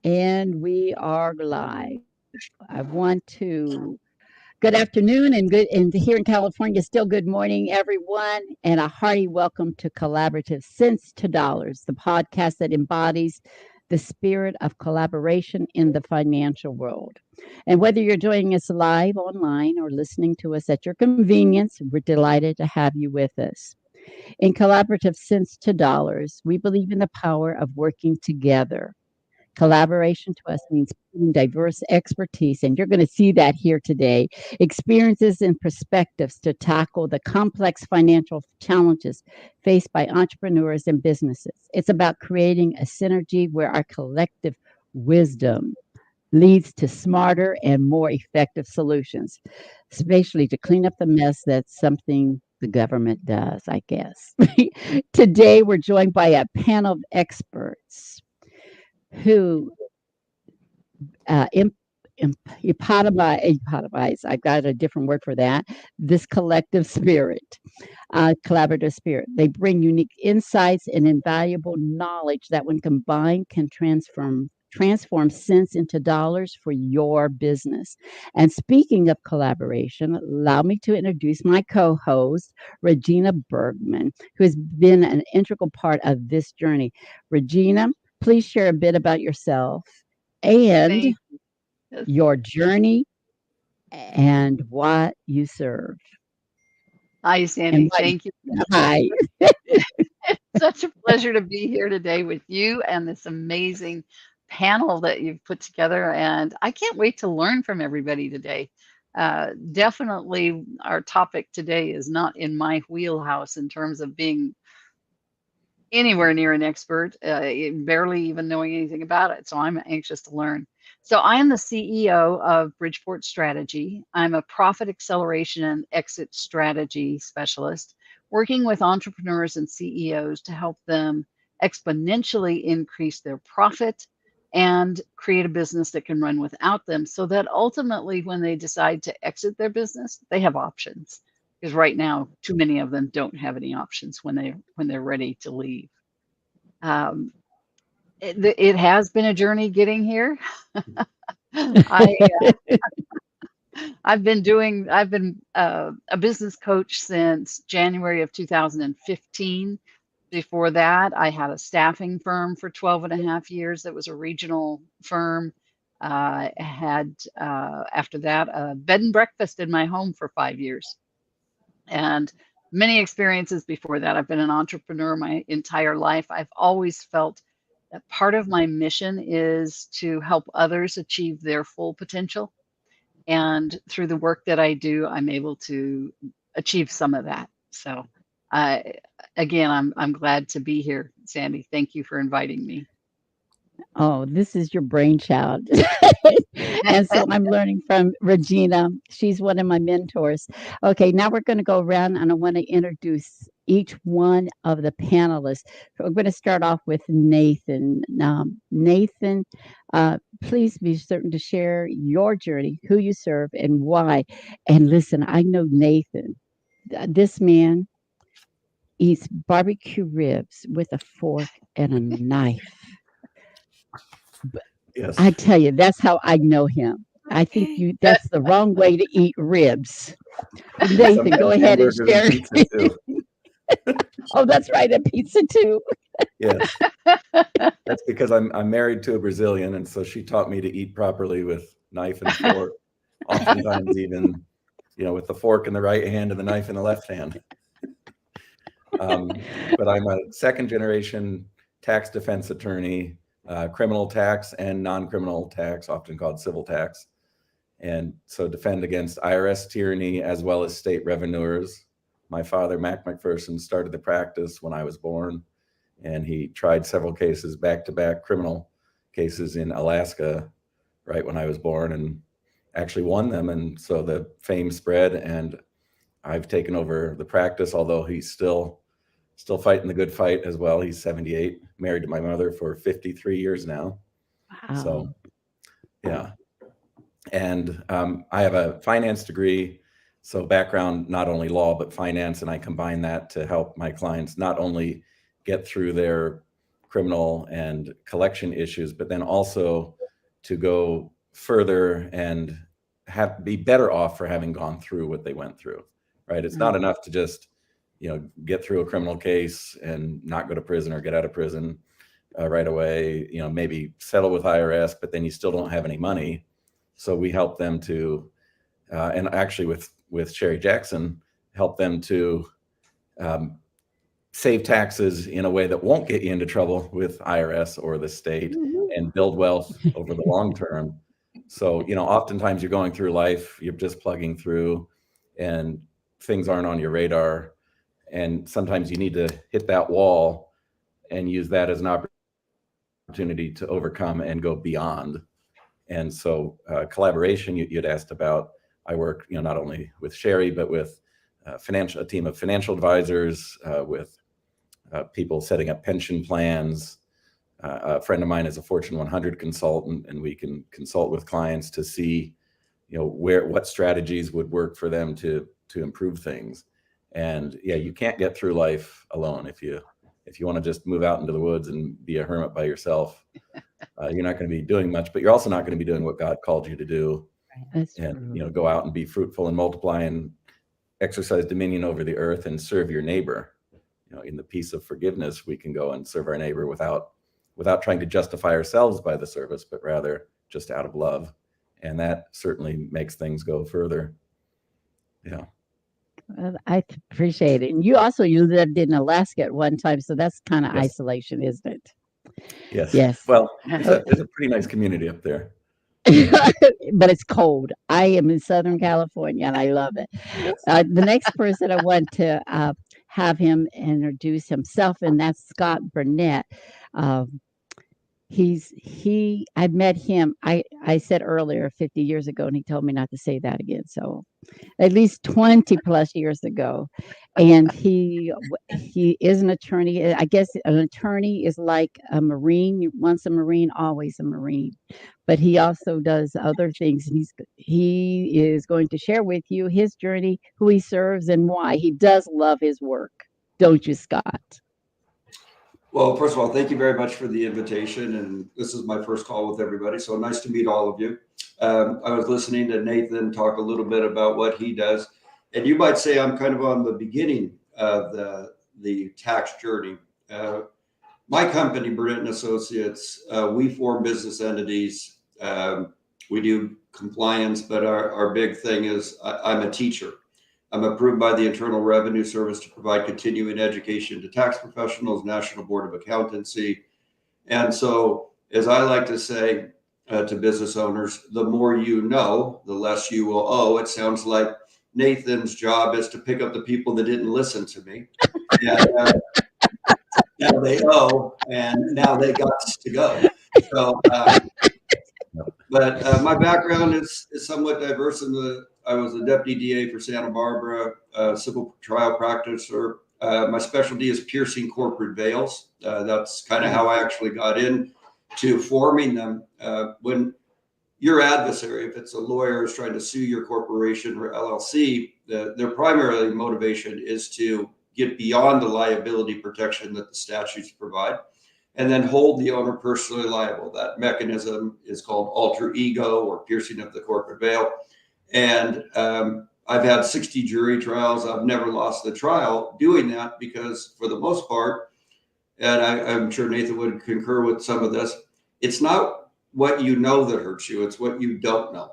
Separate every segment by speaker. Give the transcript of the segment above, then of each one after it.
Speaker 1: And we are live. I want to good afternoon and here in California, still good morning, everyone, and a hearty welcome to Collaborative Cents2Dollars, the podcast that embodies the spirit of collaboration in the financial world. And whether you're joining us live online or listening to us at your convenience, we're delighted to have you with us. In Collaborative Cents2Dollars, we believe in the power of working together. Collaboration to us means pooling diverse expertise, and you're going to see that here today. Experiences and perspectives to tackle the complex financial challenges faced by entrepreneurs and businesses. It's about creating a synergy where our collective wisdom leads to smarter and more effective solutions, especially to clean up the mess that's something the government does, I guess. Today, we're joined by a panel of experts who epitomize, I've got a different word for that, this collective spirit, collaborative spirit. They bring unique insights and invaluable knowledge that, when combined, can transform cents into dollars for your business. And speaking of collaboration, allow me to introduce my co-host, Regina Bergman, who has been an integral part of this journey. Regina, please share a bit about yourself and
Speaker 2: Thank you.
Speaker 1: your journey and what you serve.
Speaker 2: Hi,
Speaker 1: And
Speaker 2: Sandy.
Speaker 1: what,
Speaker 2: Thank you so much.
Speaker 1: hi.
Speaker 2: It's such a pleasure to be here today with you and this amazing panel that you've put together. And I can't wait to learn from everybody today. Definitely, our topic today is not in my wheelhouse in terms of being anywhere near an expert, barely even knowing anything about it. So I'm anxious to learn. So I am the CEO of Bridgeport Strategy. I'm a profit acceleration and exit strategy specialist, working with entrepreneurs and CEOs to help them exponentially increase their profit and create a business that can run without them, so that ultimately when they decide to exit their business, they have options. Because right now, too many of them don't have any options when they're ready to leave. Um, it has been a journey getting here. I I've been a business coach since January of 2015. Before that, I had a staffing firm for 12 and a half years that was a regional firm. I had, after that, a bed and breakfast in my home for 5 years. And many experiences before that. I've been an entrepreneur my entire life. I've always felt that part of my mission is to help others achieve their full potential. And through the work that I do, I'm able to achieve some of that. So, I again, I'm glad to be here, Sandy. Thank you for inviting me.
Speaker 1: Oh, this is your brainchild. And so I'm learning from Regina. She's one of my mentors. Okay, now we're going to go around and I want to introduce each one of the panelists. So we're going to start off with Nathan. Nathan, please be certain to share your journey, who you serve, and why. And listen, I know Nathan. This man eats barbecue ribs with a fork and a knife.
Speaker 3: Yes.
Speaker 1: I tell you, that's how I know him. I think that's the wrong way to eat ribs. Nathan, go
Speaker 3: Sometimes
Speaker 1: ahead and
Speaker 3: hamburgers and
Speaker 1: share.
Speaker 3: pizza too.
Speaker 1: Oh, that's right, a pizza too.
Speaker 3: Yes. That's because I'm married to a Brazilian, and so she taught me to eat properly with knife and fork. Oftentimes, even with the fork in the right hand and the knife in the left hand. But I'm a second generation tax defense attorney, criminal tax and non-criminal tax, often called civil tax. And so defend against IRS tyranny as well as state revenuers. My father, Mac McPherson, started the practice when I was born, and he tried several cases, back-to-back criminal cases in Alaska right when I was born, and actually won them. And so the fame spread, and I've taken over the practice, although he's still fighting the good fight as well. He's 78, married to my mother for 53 years now.
Speaker 1: Wow.
Speaker 3: So, yeah. And I have a finance degree, so background, not only law, but finance. And I combine that to help my clients not only get through their criminal and collection issues, but then also to go further and be better off for having gone through what they went through, right? It's not enough to just, get through a criminal case and not go to prison or get out of prison right away, maybe settle with IRS, but then you still don't have any money. So we help them to, and actually with Sherry Jackson, help them to save taxes in a way that won't get you into trouble with IRS or the state, and build wealth over the long term. So, oftentimes you're going through life, you're just plugging through and things aren't on your radar. And sometimes you need to hit that wall and use that as an opportunity to overcome and go beyond. And so collaboration, you'd asked about, I work, not only with Sherry, but with a team of financial advisors, with people setting up pension plans. A friend of mine is a Fortune 100 consultant, and we can consult with clients to see, what strategies would work for them to improve things. And yeah, you can't get through life alone. If you want to just move out into the woods and be a hermit by yourself, you're not going to be doing much, but you're also not going to be doing what God called you to do.
Speaker 1: That's
Speaker 3: and
Speaker 1: true.
Speaker 3: Go out and be fruitful and multiply and exercise dominion over the earth and serve your neighbor. In the peace of forgiveness, we can go and serve our neighbor without trying to justify ourselves by the service, but rather just out of love. And that certainly makes things go further. Yeah.
Speaker 1: Well, I appreciate it. And you lived in Alaska at one time, so that's kind of
Speaker 3: Yes.
Speaker 1: isolation, isn't it?
Speaker 3: Yes.
Speaker 1: Yes.
Speaker 3: Well, it's a pretty nice community up there.
Speaker 1: But it's cold. I am in Southern California, and I love it.
Speaker 3: Yes.
Speaker 1: The next person I want to have him introduce himself, and that's Scott Burnett. I met him, I said earlier 50 years ago, and he told me not to say that again. So at least 20 plus years ago. And he is an attorney. I guess an attorney is like a Marine. Once a Marine, always a Marine. But he also does other things. And he is going to share with you his journey, who he serves, and why. He does love his work. Don't you, Scott?
Speaker 4: Well, first of all, thank you very much for the invitation. And this is my first call with everybody. So nice to meet all of you. I was listening to Nathan talk a little bit about what he does. And you might say I'm kind of on the beginning of the tax journey. My company, Burnett & Associates, we form business entities. We do compliance, but our big thing is I'm a teacher. I'm approved by the Internal Revenue Service to provide continuing education to tax professionals, National Board of Accountancy. And so, as I like to say to business owners, the more you know, the less you will owe. It sounds like Nathan's job is to pick up the people that didn't listen to me. And now they owe, and now they got to go. So, but my background is somewhat diverse. I was a deputy DA for Santa Barbara, civil trial practicer. My specialty is piercing corporate veils. That's kind of how I actually got into forming them. When your adversary, if it's a lawyer, is trying to sue your corporation or LLC, their primary motivation is to get beyond the liability protection that the statutes provide, and then hold the owner personally liable. That mechanism is called alter ego, or piercing of the corporate veil. And I've had 60 jury trials. I've never lost the trial doing that, because for the most part, and I'm sure Nathan would concur with some of this, it's not what you know that hurts you, it's what you don't know.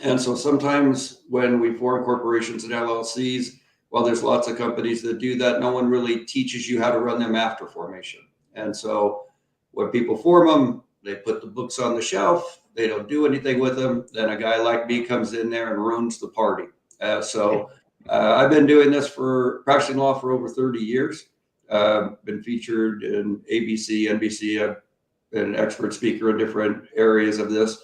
Speaker 4: And so sometimes when we form corporations and LLCs, while there's lots of companies that do that, no one really teaches you how to run them after formation. And so when people form them, they put the books on the shelf, they don't do anything with them. Then a guy like me comes in there and ruins the party. I've been doing this practicing law for over 30 years. Been featured in ABC, NBC. I've been an expert speaker in different areas of this.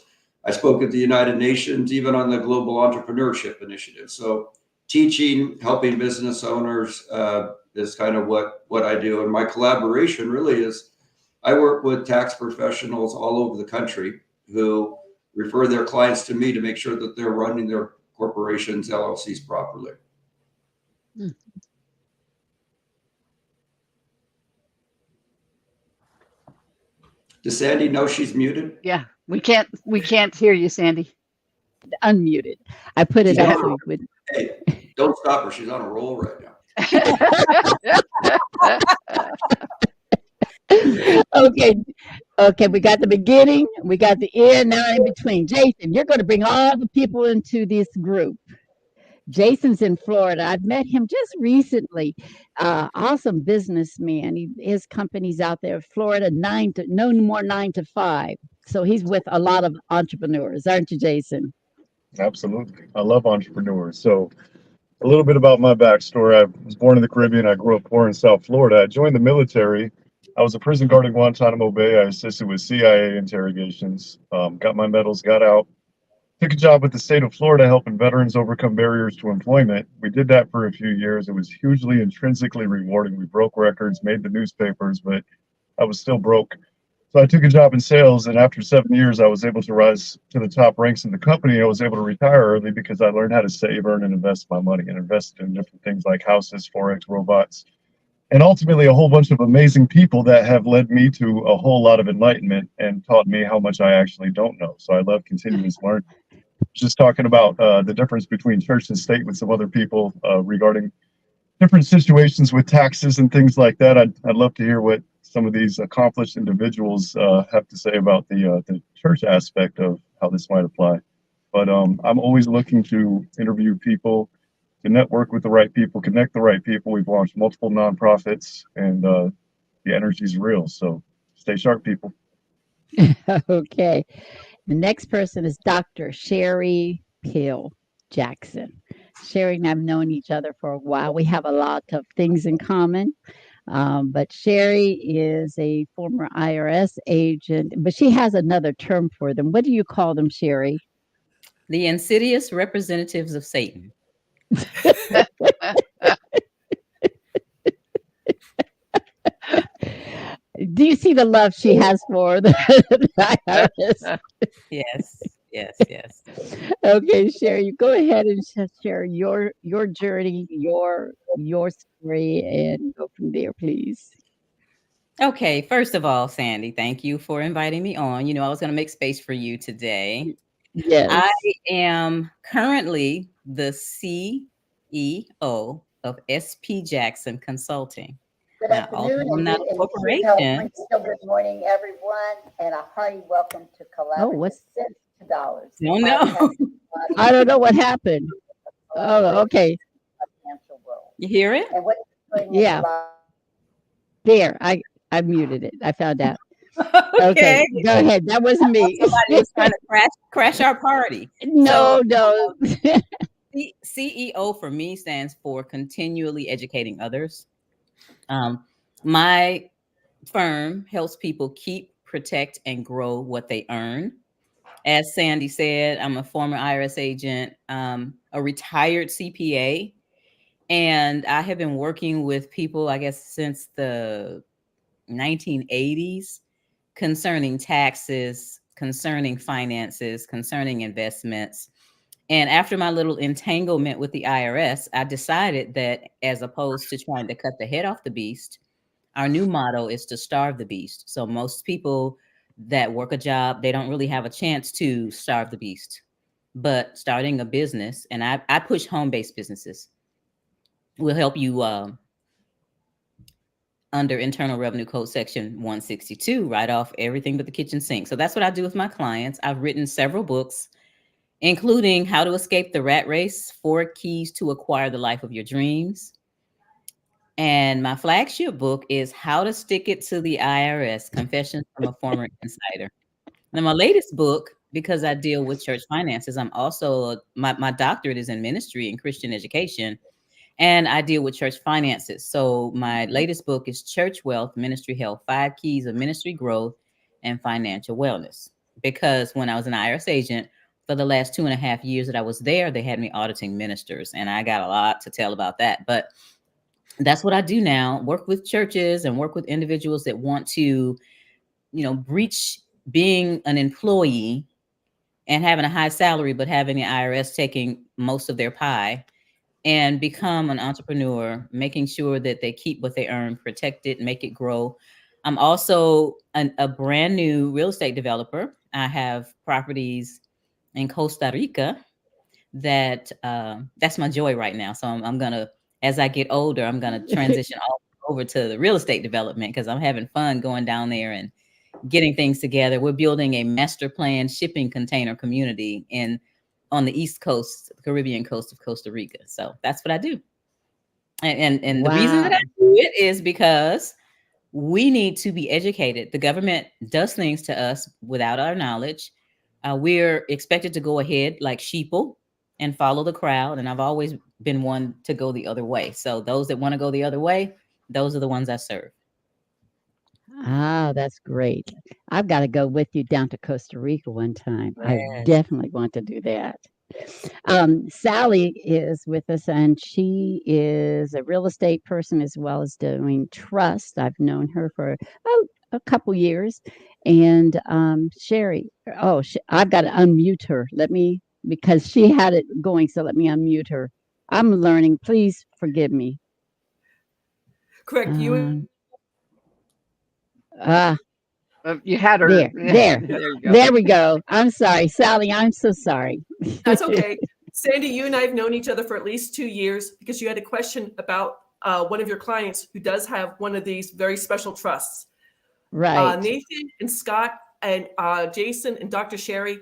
Speaker 4: I spoke at the United Nations, even on the Global Entrepreneurship Initiative. So teaching, helping business owners is kind of what I do. And my collaboration really is, I work with tax professionals all over the country who refer their clients to me to make sure that they're running their corporations, LLCs properly. Does Sandy know she's muted?
Speaker 2: Yeah, we can't hear you, Sandy.
Speaker 1: Unmuted. I put it
Speaker 4: She's
Speaker 1: up
Speaker 4: on
Speaker 1: so
Speaker 4: a
Speaker 1: we would.
Speaker 4: Hey, don't stop her. She's on a roll right now.
Speaker 1: Okay, okay, we got the beginning, we got the end, now in between. Jason, you're going to bring all the people into this group. Jason's in Florida. I've met him just recently. Awesome businessman. His company's out there, Florida, no more 9 to 5. So he's with a lot of entrepreneurs, aren't you, Jason?
Speaker 5: Absolutely. I love entrepreneurs. So a little bit about my backstory. I was born in the Caribbean. I grew up poor in South Florida. I joined the military. I was a prison guard in Guantanamo Bay. I assisted with CIA interrogations, got my medals, got out, took a job with the state of Florida helping veterans overcome barriers to employment. We did that for a few years. It was hugely intrinsically rewarding. We broke records, made the newspapers, but I was still broke. So I took a job in sales, and after 7 years, I was able to rise to the top ranks in the company. I was able to retire early because I learned how to save, earn, and invest my money, and invested in different things like houses, forex, robots, and ultimately a whole bunch of amazing people that have led me to a whole lot of enlightenment and taught me how much I actually don't know. So I love continuous learning. Just talking about the difference between church and state with some other people regarding different situations with taxes and things like that. I'd love to hear what some of these accomplished individuals have to say about the church aspect of how this might apply. But I'm always looking to interview people, to network with the right people, connect the right people. We've launched multiple nonprofits, and the energy's real. So stay sharp, people.
Speaker 1: Okay. The next person is Dr. Sherry Pill Jackson. Sherry and I've known each other for a while. We have a lot of things in common. But Sherry is a former IRS agent, but she has another term for them. What do you call them, Sherry?
Speaker 6: The insidious representatives of Satan.
Speaker 1: Do you see the love she has for the IRS?
Speaker 6: Yes, yes, yes.
Speaker 1: Okay, Sherry, you go ahead and share your journey, your story, and go from there, please.
Speaker 6: Okay, first of all, Sandy, thank you for inviting me on. I was going to make space for you today.
Speaker 1: Yes.
Speaker 6: I am currently the CEO of SP Jackson Consulting.
Speaker 1: Good
Speaker 6: Now, although
Speaker 1: afternoon,
Speaker 6: I'm not a corporation.
Speaker 1: Still good morning, everyone, and a hearty welcome to Collaborative. Oh, what's Cents2Dollars?
Speaker 6: No, no.
Speaker 1: I don't know what happened. Oh, okay.
Speaker 6: You hear it?
Speaker 1: Yeah. There, I muted it. I found out.
Speaker 6: Okay.
Speaker 1: Go ahead. That wasn't me.
Speaker 6: Somebody was trying to crash our party.
Speaker 1: No.
Speaker 6: CEO for me stands for continually educating others. My firm helps people keep, protect, and grow what they earn. As Sandy said, I'm a former IRS agent, a retired CPA, and I have been working with people, I guess, since the 1980s concerning taxes, concerning finances, concerning investments. And after my little entanglement with the IRS, I decided that as opposed to trying to cut the head off the beast, our new motto is to starve the beast. So most people that work a job, they don't really have a chance to starve the beast. But starting a business, and I push home-based businesses, will help you under Internal Revenue Code Section 162, write off everything but the kitchen sink. So that's what I do with my clients. I've written several books, including How to Escape the Rat Race, 4 Keys to Acquire the Life of Your Dreams. And my flagship book is How to Stick It to the IRS, Confessions from a Former Insider. Now, my latest book, because I deal with church finances, I'm also, my doctorate is in ministry and Christian education, and I deal with church finances. So my latest book is Church Wealth, Ministry Health, 5 Keys of Ministry Growth and Financial Wellness. Because when I was an IRS agent, for the last 2.5 years that I was there, they had me auditing ministers, and I got a lot to tell about that. But that's what I do now, work with churches and work with individuals that want to, reach being an employee and having a high salary, but having the IRS taking most of their pie, and become an entrepreneur, making sure that they keep what they earn, protect it, make it grow. I'm also a brand new real estate developer. I have properties in Costa Rica that's my joy right now. So I'm gonna, as I get older, I'm gonna transition all over to the real estate development because I'm having fun going down there and getting things together. We're building a master plan shipping container community on the East Coast, the Caribbean coast of Costa Rica. So that's what I do. And the reason that I do it is because we need to be educated. The government does things to us without our knowledge. We're expected to go ahead like sheeple and follow the crowd. And I've always been one to go the other way. So those that want to go the other way, those are the ones I serve.
Speaker 1: Ah, that's great. I've got to go with you down to Costa Rica one time. I
Speaker 6: Yes.
Speaker 1: definitely want to do that. Sally is with us, and she is a real estate person as well as doing trust. I've known her for a couple years. And Sherry, I've got to unmute her. Because she had it going, so let me unmute her. I'm learning. Please forgive me.
Speaker 7: Correct.
Speaker 2: You had her.
Speaker 1: There.
Speaker 2: There you go.
Speaker 1: There we go. I'm sorry, Sally. I'm so sorry.
Speaker 7: That's okay. Sandy, you and I have known each other for at least 2 years because you had a question about one of your clients who does have one of these very special trusts.
Speaker 1: Right.
Speaker 7: Nathan and Scott and Jason and Dr. Sherry,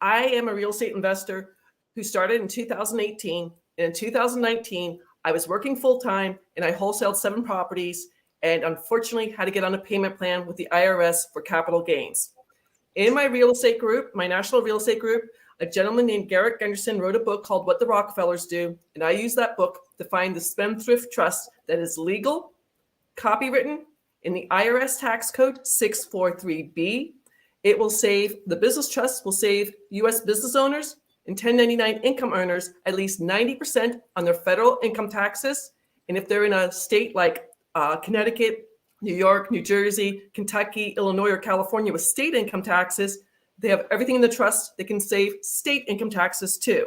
Speaker 7: I am a real estate investor who started in 2018. And in 2019, I was working full-time and I wholesaled 7 properties and unfortunately had to get on a payment plan with the IRS for capital gains. In my real estate group, my national real estate group, a gentleman named Garrett Gunderson wrote a book called What the Rockefellers Do. And I use that book to find the spendthrift trust that is legal, copywritten in the IRS tax code 643B. It will save, the business trust will save U.S. business owners and 1099 income earners at least 90% on their federal income taxes. And if they're in a state like Connecticut, New York, New Jersey, Kentucky, Illinois, or California with state income taxes, they have everything in the trust. They can save state income taxes too.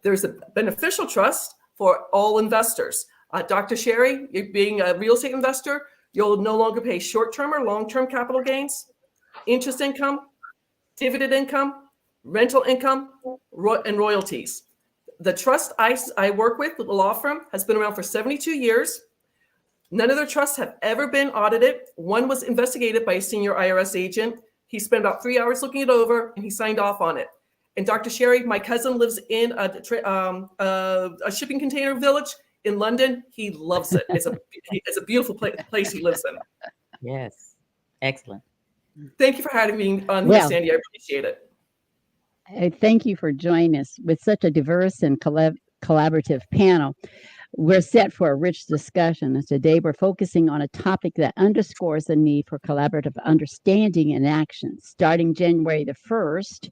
Speaker 7: There's a beneficial trust for all investors. Dr. Sherry, being a real estate investor, you'll no longer pay short-term or long-term capital gains, interest income, dividend income, rental income, and royalties. The trust I work with, the law firm, has been around for 72 years. None of their trusts have ever been audited. One was investigated by a senior IRS agent. He spent about 3 hours looking it over and he signed off on it. And Dr. Sherry, my cousin, lives in a shipping container village in London. He loves it. It's a beautiful place he lives in.
Speaker 6: Yes. Excellent.
Speaker 7: Thank you for having me on here, Sandy. I appreciate it.
Speaker 1: Thank you for joining us with such a diverse and collaborative panel. We're set for a rich discussion, and today we're focusing on a topic that underscores the need for collaborative understanding and action. Starting January the 1st,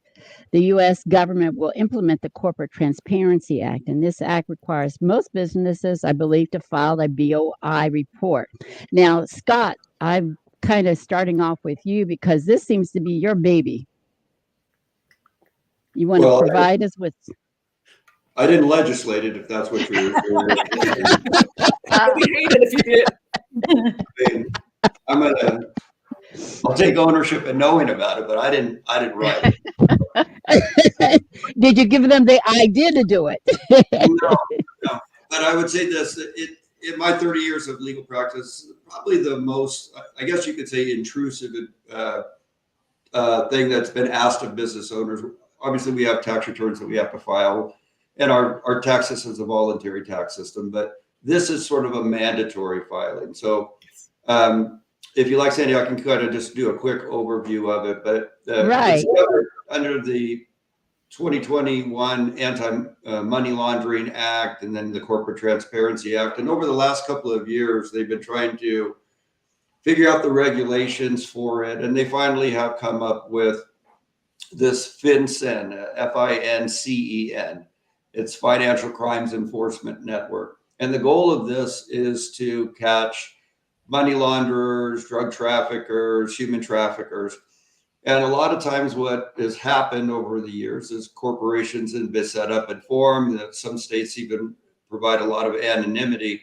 Speaker 1: the U.S. government will implement the Corporate Transparency Act, and this act requires most businesses, I believe, to file a BOI report. Now, Scott, I'm kind of starting off with you because this seems to be your baby. You want to provide us with...
Speaker 4: I didn't legislate it, if that's what you're referring to.
Speaker 7: I'd be hated if you did.
Speaker 4: I'll take ownership in knowing about it, but I didn't write it.
Speaker 1: Did you give them the idea to do it?
Speaker 4: No. But I would say this: in my 30 years of legal practice, probably the most, I guess you could say, intrusive thing that's been asked of business owners. Obviously, we have tax returns that we have to file. And our tax system is a voluntary tax system, but this is sort of a mandatory filing. So if you like, Sandy, I can kind of just do a quick overview of it. But it's covered under the 2021 Anti-Money Laundering Act and then the Corporate Transparency Act. And over the last couple of years, they've been trying to figure out the regulations for it. And they finally have come up with this FinCEN, FINCEN. It's Financial Crimes Enforcement Network. And the goal of this is to catch money launderers, drug traffickers, human traffickers. And a lot of times what has happened over the years is corporations have been set up and formed. Some states even provide a lot of anonymity.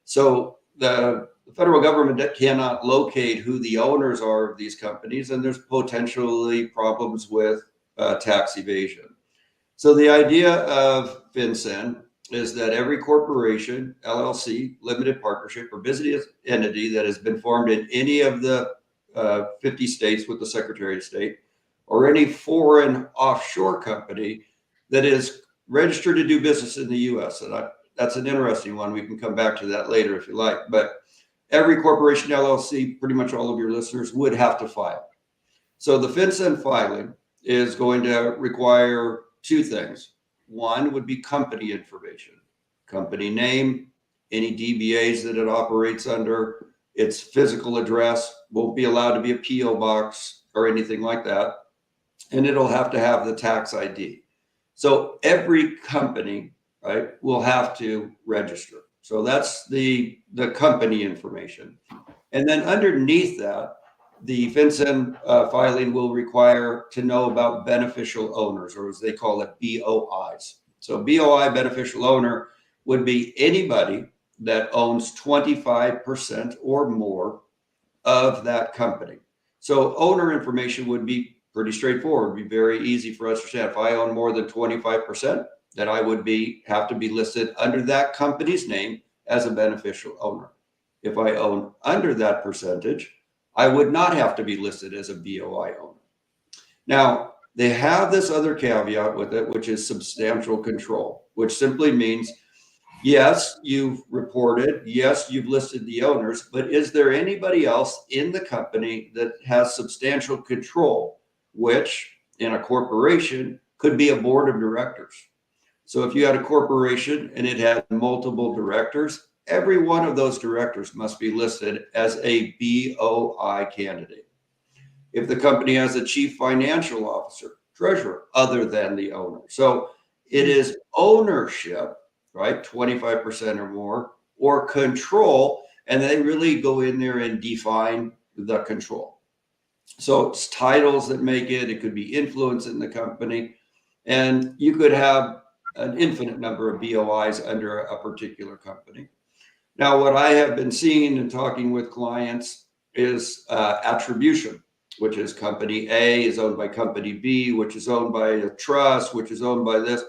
Speaker 4: So the the federal government that cannot locate who the owners are of these companies, and there's potentially problems with tax evasion. So the idea of FinCEN is that every corporation, LLC, limited partnership, or business entity that has been formed in any of the 50 states with the Secretary of State, or any foreign offshore company that is registered to do business in the U.S. And that's an interesting one. We can come back to that later if you like. But every corporation, LLC, pretty much all of your listeners would have to file. So the FinCEN filing is going to require two things. One would be company information, company name, any DBAs that it operates under, its physical address, won't be allowed to be a PO box or anything like that. And it'll have to have the tax ID. So every company, right, will have to register. So that's the company information. And then underneath that, the FinCEN filing will require to know about beneficial owners, or as they call it, BOIs. So BOI, beneficial owner, would be anybody that owns 25% or more of that company. So owner information would be pretty straightforward, be very easy for us to understand. If I own more than 25%, then I would have to be listed under that company's name as a beneficial owner. If I own under that percentage, I would not have to be listed as a BOI owner. Now, they have this other caveat with it, which is substantial control, which simply means, yes, you've reported, yes, you've listed the owners, but is there anybody else in the company that has substantial control, which in a corporation could be a board of directors? So if you had a corporation and it had multiple directors, every one of those directors must be listed as a BOI candidate. If the company has a chief financial officer, treasurer, other than the owner. So it is ownership, right? 25% or more, or control. And they really go in there and define the control. So it's titles that make it. It could be influence in the company. And you could have an infinite number of BOIs under a particular company. Now, what I have been seeing and talking with clients is attribution, which is company A is owned by company B, which is owned by a trust, which is owned by this.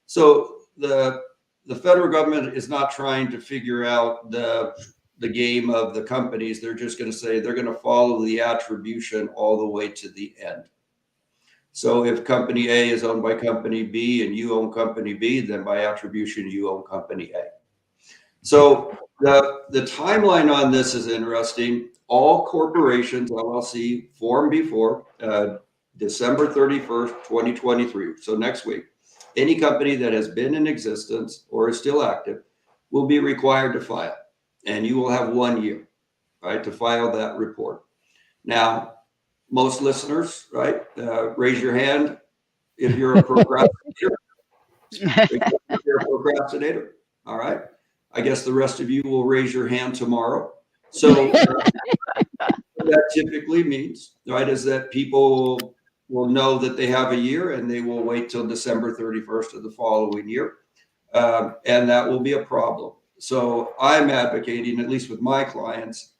Speaker 4: So the federal government is not trying to figure out the game of the companies. They're just going to say they're going to follow the attribution all the way to the end. So if company A is owned by company B and you own company B, then by attribution, you own company A. So the timeline on this is interesting. All corporations, LLC, formed before December 31st, 2023. So next week, any company that has been in existence or is still active will be required to file. And you will have 1 year, right, to file that report. Now, most listeners, right, raise your hand if you're a procrastinator. If you're a procrastinator, all right. I guess the rest of you will raise your hand tomorrow. So what that typically means, right, is that people will know that they have a year and they will wait till December 31st of the following year. And that will be a problem. So I'm advocating, at least with my clients,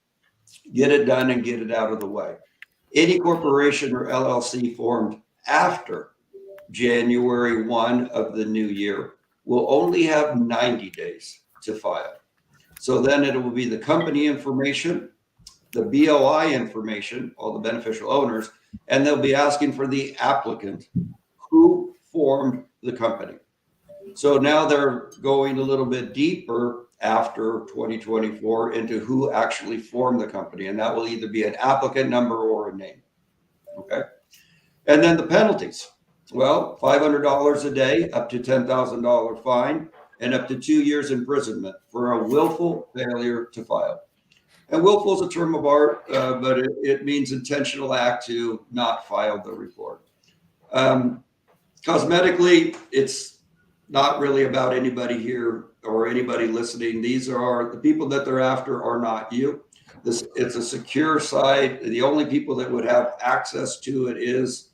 Speaker 4: get it done and get it out of the way. Any corporation or LLC formed after January 1 of the new year will only have 90 days to file. So then it will be the company information, the BOI information, all the beneficial owners, and they'll be asking for the applicant who formed the company. So now they're going a little bit deeper after 2024 into who actually formed the company. And that will either be an applicant number or a name. Okay. And then the penalties. Well, $500 a day, up to $10,000 fine, and up to 2 years imprisonment for a willful failure to file. And willful is a term of art, but it means intentional act to not file the report. Cosmetically, it's not really about anybody here or anybody listening. These are the people that they're after are not you. It's a secure site. The only people that would have access to it is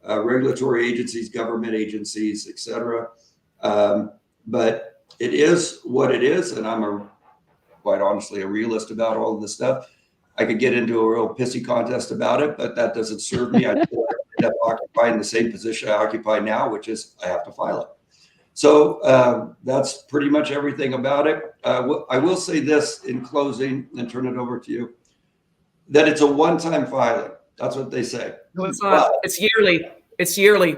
Speaker 4: regulatory agencies, government agencies, etc. But it is what it is, and I'm quite honestly a realist about all of this stuff. I could get into a real pissy contest about it, but that doesn't serve me. I still end up occupying the same position I occupy now, which is I have to file it. So that's pretty much everything about it. I will say this in closing and turn it over to you, that it's a one-time filing. That's what they say.
Speaker 7: No, it's not. It's yearly. It's yearly.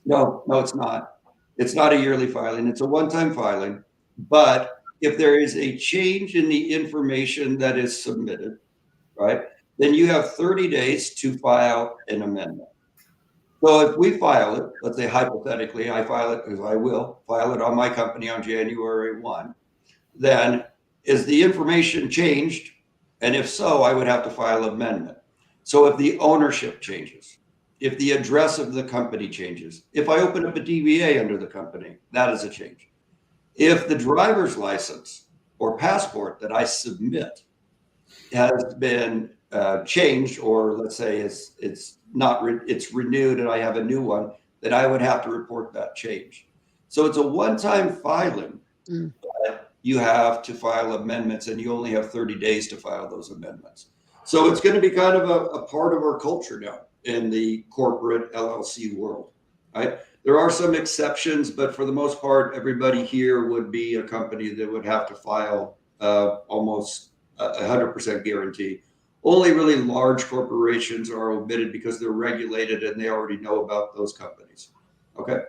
Speaker 4: No, it's not. It's not a yearly filing. It's a one-time filing. But if there is a change in the information that is submitted, right, then you have 30 days to file an amendment. So if we file it, let's say hypothetically, I file it, because I will file it on my company on January 1, then is the information changed? And if so, I would have to file an amendment. So if the ownership changes, if the address of the company changes, if I open up a DBA under the company, that is a change. If the driver's license or passport that I submit has been changed, or let's say it's renewed and I have a new one, then I would have to report that change. So it's a one-time filing. But you have to file amendments, and you only have 30 days to file those amendments. So it's going to be kind of a part of our culture now in the corporate LLC world, right? There are some exceptions, but for the most part, everybody here would be a company that would have to file almost 100% guarantee. Only really large corporations are omitted because they're regulated and they already know about those companies. Okay.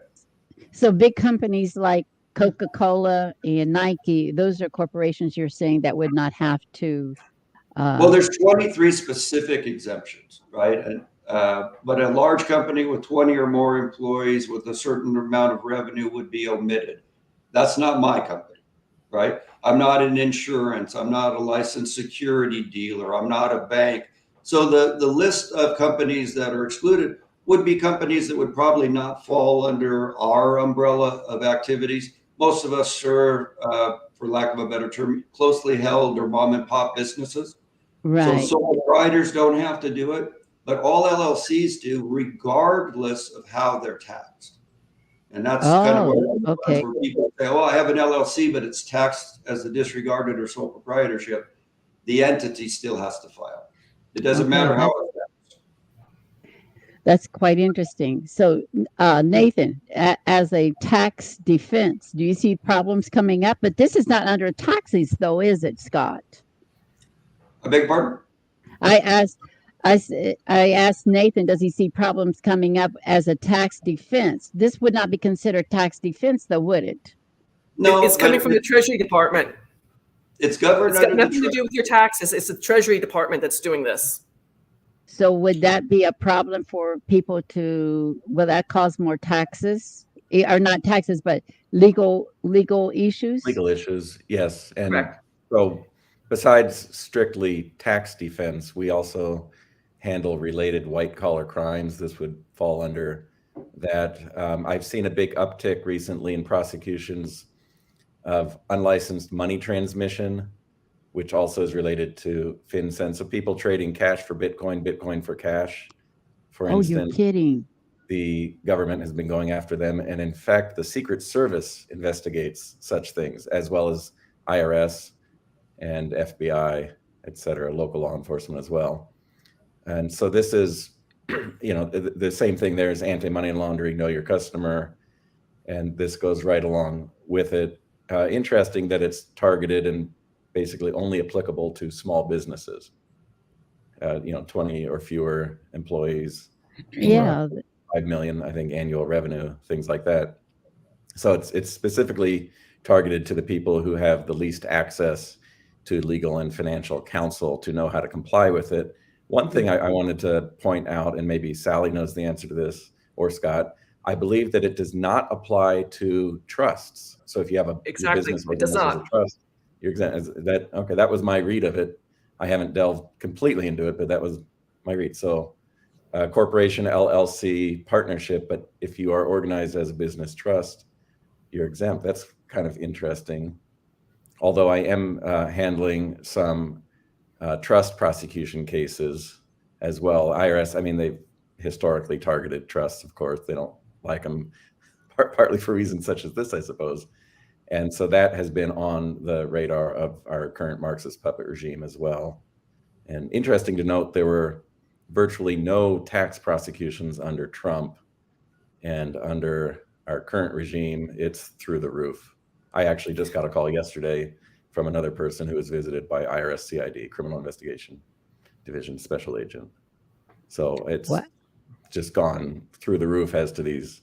Speaker 1: So big companies like Coca-Cola and Nike, those are corporations you're saying that would not have to.
Speaker 4: Well, there's 23 specific exemptions, right? And but a large company with 20 or more employees with a certain amount of revenue would be omitted. That's not my company, right? I'm not an insurance. I'm not a licensed security dealer. I'm not a bank. So the list of companies that are excluded would be companies that would probably not fall under our umbrella of activities. Most of us are, for lack of a better term, closely held or mom and pop businesses.
Speaker 1: Right.
Speaker 4: So sole proprietors don't have to do it, but all LLCs do, regardless of how they're taxed. And that's kind of where people say, "Oh, I have an LLC, but it's taxed as a disregarded or sole proprietorship." The entity still has to file. It doesn't matter how it's taxed.
Speaker 1: That's quite interesting. So, Nathan, as a tax defense, do you see problems coming up? But this is not under taxes, though, is it, Scott?
Speaker 4: I beg your pardon?
Speaker 1: I asked Nathan, does he see problems coming up as a tax defense? This would not be considered tax defense, though, would it?
Speaker 4: No,
Speaker 7: it's coming from the Treasury Department.
Speaker 4: It's governed.
Speaker 7: It's got nothing to do with your taxes. It's the Treasury Department that's doing this.
Speaker 1: So would that be a problem for people will that cause more taxes? Or not taxes, but legal issues?
Speaker 3: Legal issues, yes. And
Speaker 7: Correct.
Speaker 3: So besides strictly tax defense, we also handle related white collar crimes. This would fall under that. I've seen a big uptick recently in prosecutions of unlicensed money transmission, which also is related to FinCEN. So people trading cash for Bitcoin, Bitcoin for cash. For instance,
Speaker 1: you're kidding.
Speaker 3: The government has been going after them. And in fact, the Secret Service investigates such things, as well as IRS and FBI, et cetera, local law enforcement as well. And so this is, the same thing there is anti-money laundering, know your customer. And this goes right along with it. Interesting that it's targeted and basically only applicable to small businesses, 20 or fewer employees.
Speaker 1: Yeah.
Speaker 3: 5 million, I think, annual revenue, things like that. So it's specifically targeted to the people who have the least access to legal and financial counsel to know how to comply with it. One thing I wanted to point out, and maybe Sally knows the answer to this, or Scott, I believe that it does not apply to trusts. So if you have a business
Speaker 7: it does not.
Speaker 3: As a trust, you're exempt. That was my read of it. I haven't delved completely into it, but that was my read. So corporation, LLC, partnership, but if you are organized as a business trust, you're exempt. That's kind of interesting. Although I am handling some trust prosecution cases as well. IRS, they've historically targeted trusts, of course. They don't like them, partly for reasons such as this, I suppose. And so that has been on the radar of our current Marxist puppet regime as well. And interesting to note, there were virtually no tax prosecutions under Trump, and under our current regime, it's through the roof. I actually just got a call yesterday from another person who was visited by IRS CID, Criminal Investigation Division Special Agent. So it's
Speaker 1: What?
Speaker 3: just gone through the roof as to these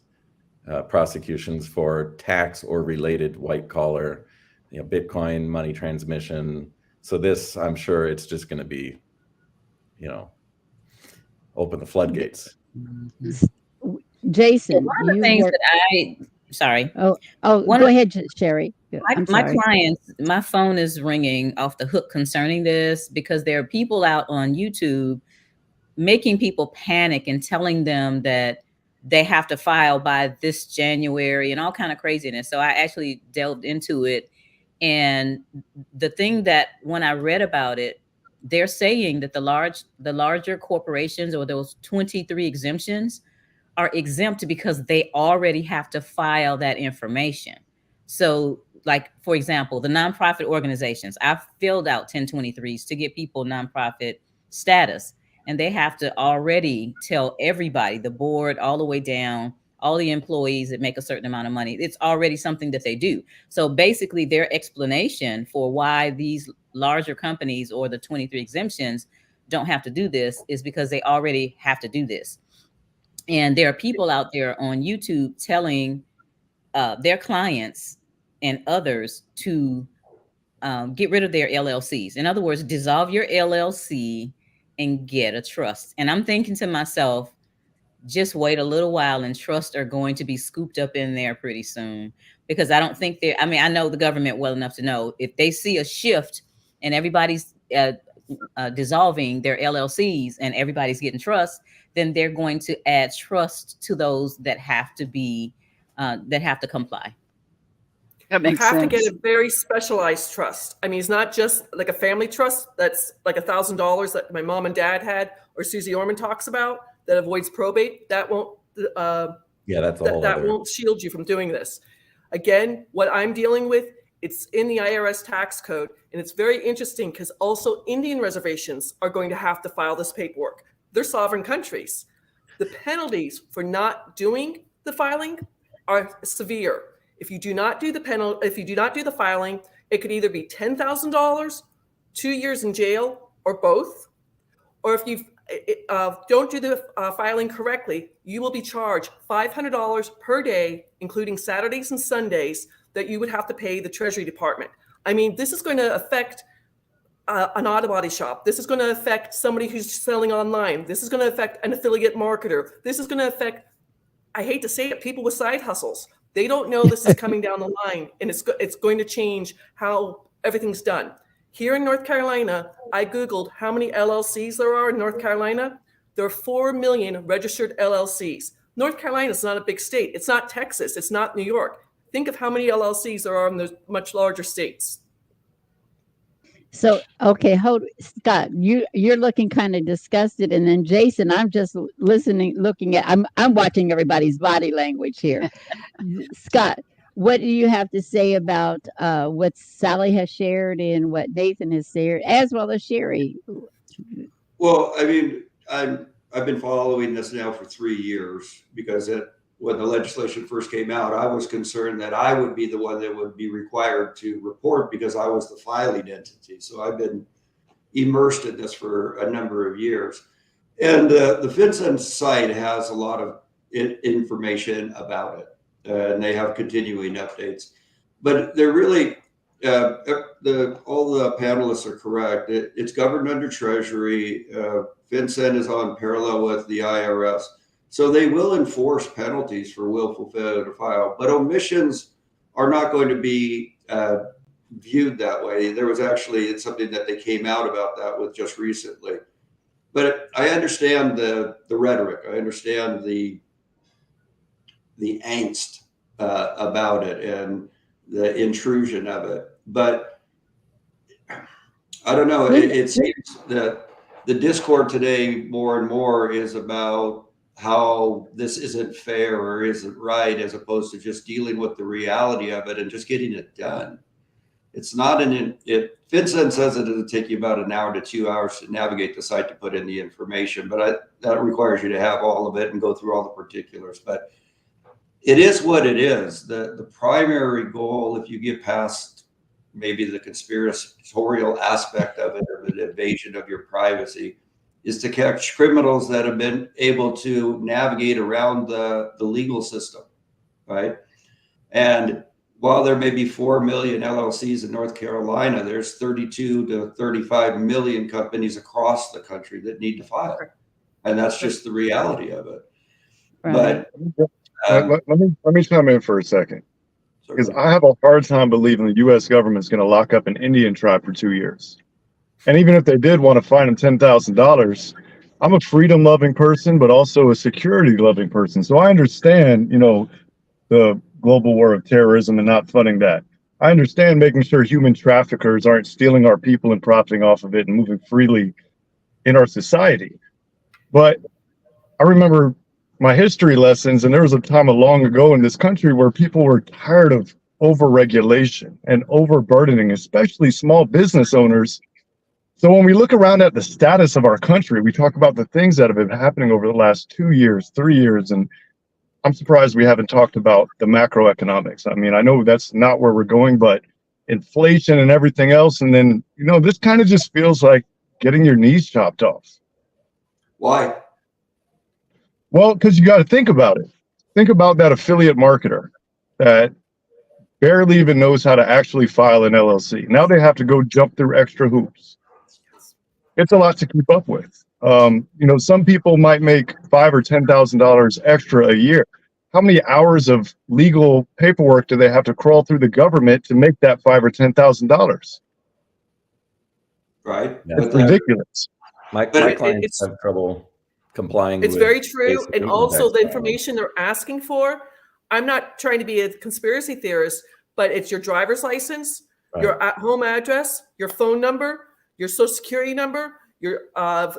Speaker 3: prosecutions for tax or related white collar, Bitcoin money transmission. So this, I'm sure it's just going to be, open the floodgates.
Speaker 1: Jason,
Speaker 6: One of the
Speaker 1: you
Speaker 6: things
Speaker 1: work.
Speaker 6: sorry.
Speaker 1: Oh,
Speaker 6: One
Speaker 1: go
Speaker 6: of
Speaker 1: ahead, Sherry. I'm
Speaker 6: my
Speaker 1: sorry.
Speaker 6: clients, my phone is ringing off the hook concerning this, because there are people out on YouTube making people panic and telling them that they have to file by this January and all kind of craziness. So I actually delved into it. And the thing that when I read about it, they're saying that the larger corporations, or those 23 exemptions, are exempt because they already have to file that information. So, like, for example, the nonprofit organizations, I've filled out 1023s to get people nonprofit status, and they have to already tell everybody, the board, all the way down, all the employees that make a certain amount of money. It's already something that they do. So basically, their explanation for why these larger companies or the 23 exemptions don't have to do this is because they already have to do this. And there are people out there on YouTube telling their clients and others to get rid of their LLCs. In other words, dissolve your LLC and get a trust. And I'm thinking to myself, just wait a little while and trusts are going to be scooped up in there pretty soon, because I don't think I know the government well enough to know if they see a shift and everybody's dissolving their LLCs and everybody's getting trust, then they're going to add trust to those that have to be that have to comply.
Speaker 2: That
Speaker 7: You
Speaker 2: makes
Speaker 7: have to
Speaker 2: sense.
Speaker 7: get a very specialized trust. I mean, it's not just like a family trust that's like $1,000 that my mom and dad had, or Susie Orman talks about, that avoids probate. That won't
Speaker 3: That's a whole
Speaker 7: that
Speaker 3: other.
Speaker 7: won't shield you from doing this. Again, what I'm dealing with, it's in the IRS tax code, and it's very interesting because also Indian reservations are going to have to file this paperwork. They're sovereign countries. The penalties for not doing the filing are severe. If you do not do the filing, it could either be $10,000, 2 years in jail, or both. Or if you don't do the filing correctly, you will be charged $500 per day, including Saturdays and Sundays, that you would have to pay the Treasury Department. I mean, this is going to affect an auto body shop. This is going to affect somebody who's selling online. This is going to affect an affiliate marketer. This is going to affect, I hate to say it, people with side hustles. They don't know this is coming down the line, and it's going to change how everything's done. Here in North Carolina, I Googled how many LLCs there are in North Carolina. There are 4 million registered LLCs. North Carolina is not a big state. It's not Texas. It's not New York. Think of how many LLCs there are in those much larger states.
Speaker 1: So, okay, Scott, you're looking kind of disgusted, and then Jason, I'm just looking at. I'm watching everybody's body language here. Scott, what do you have to say about what Sally has shared and what Nathan has shared, as well as Sherry?
Speaker 4: Well, I mean, I've been following this now for 3 years because when the legislation first came out, I was concerned that I would be the one that would be required to report because I was the filing entity. So I've been immersed in this for a number of years. And the FinCEN site has a lot of information about it, and they have continuing updates. But they're really, all the panelists are correct. It's governed under Treasury. FinCEN is on parallel with the IRS. So they will enforce penalties for willful failure to file, but omissions are not going to be viewed that way. It's something that they came out about that with just recently. But I understand the rhetoric. I understand the angst about it and the intrusion of it. But I don't know. It seems that the discord today more and more is about how this isn't fair or isn't right, as opposed to just dealing with the reality of it and just getting it done. It's not FinCEN says that it'll take you about an hour to 2 hours to navigate the site to put in the information, but that requires you to have all of it and go through all the particulars. But it is what it is. The primary goal, if you get past maybe the conspiratorial aspect of it, or the invasion of your privacy, is to catch criminals that have been able to navigate around the legal system, right? And while there may be 4 million LLCs in North Carolina, there's 32 to 35 million companies across the country that need to file. And that's just the reality of it.
Speaker 1: Right.
Speaker 5: But let me chime in for a second, because I have a hard time believing the U.S. government is going to lock up an Indian tribe for 2 years. And even if they did want to fine them $10,000, I'm a freedom-loving person, but also a security-loving person. So I understand, the global war of terrorism and not funding that. I understand making sure human traffickers aren't stealing our people and profiting off of it and moving freely in our society. But I remember my history lessons, and there was a time long ago in this country where people were tired of overregulation and overburdening, especially small business owners. So when we look around at the status of our country, we talk about the things that have been happening over the last 2 years, 3 years, and I'm surprised we haven't talked about the macroeconomics. I mean, I know that's not where we're going, but inflation and everything else. And then, this kind of just feels like getting your knees chopped off.
Speaker 4: Why?
Speaker 5: Well, because you got to think about it. Think about that affiliate marketer that barely even knows how to actually file an LLC. Now they have to go jump through extra hoops. It's a lot to keep up with. Some people might make $5,000 or $10,000 extra a year. How many hours of legal paperwork do they have to crawl through the government to make that $5,000 or $10,000?
Speaker 4: Right.
Speaker 3: Yeah.
Speaker 5: It's ridiculous.
Speaker 3: My clients have trouble complying.
Speaker 7: It's
Speaker 3: with
Speaker 7: very true.
Speaker 3: basic
Speaker 7: And
Speaker 3: income
Speaker 7: also
Speaker 3: tax
Speaker 7: the
Speaker 3: filing.
Speaker 7: information they're asking for, I'm not trying to be a conspiracy theorist, but it's your driver's license, your home address, your phone number, your social security number, your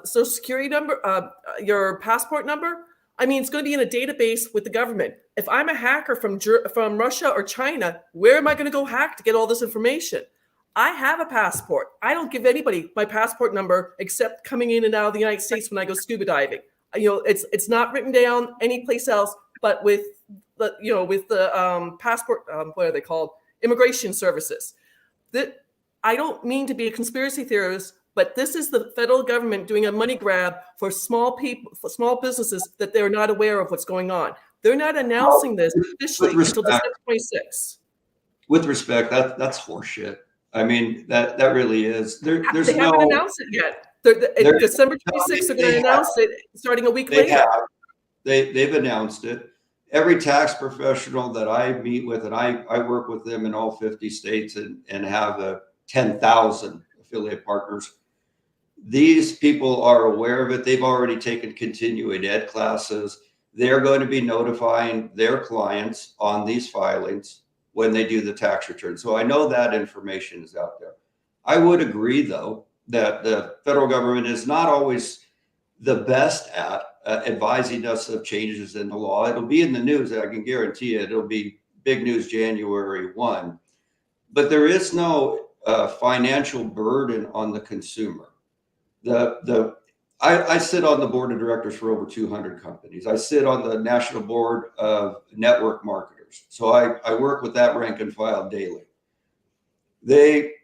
Speaker 7: social security number, your passport number. I mean, it's going to be in a database with the government. If I'm a hacker from Russia or China, where am I going to go hack to get all this information? I have a passport. I don't give anybody my passport number except coming in and out of the United States when I go scuba diving. It's not written down anyplace else, but with the passport. What are they called? Immigration services. That I don't mean to be a conspiracy theorist, but this is the federal government doing a money grab for small people, for small businesses that they're not aware of what's going on. They're not announcing this officially until December 26th.
Speaker 4: With respect, that's horseshit. I mean, that really is. They haven't
Speaker 7: announced it yet. December 26th, they're going to announce it starting a week later.
Speaker 4: They've announced it. Every tax professional that I meet with, and I work with them in all 50 states and have 10,000 affiliate partners. These people are aware of it. They've already taken continuing ed classes. They're going to be notifying their clients on these filings when they do the tax return. So I know that information is out there. I would agree, though, that the federal government is not always the best at advising us of changes in the law. It'll be in the news. I can guarantee it. It'll be big news January 1. But there is no financial burden on the consumer. I sit on the board of directors for over 200 companies. I sit on the national board of network marketers. So I work with that rank and file daily. They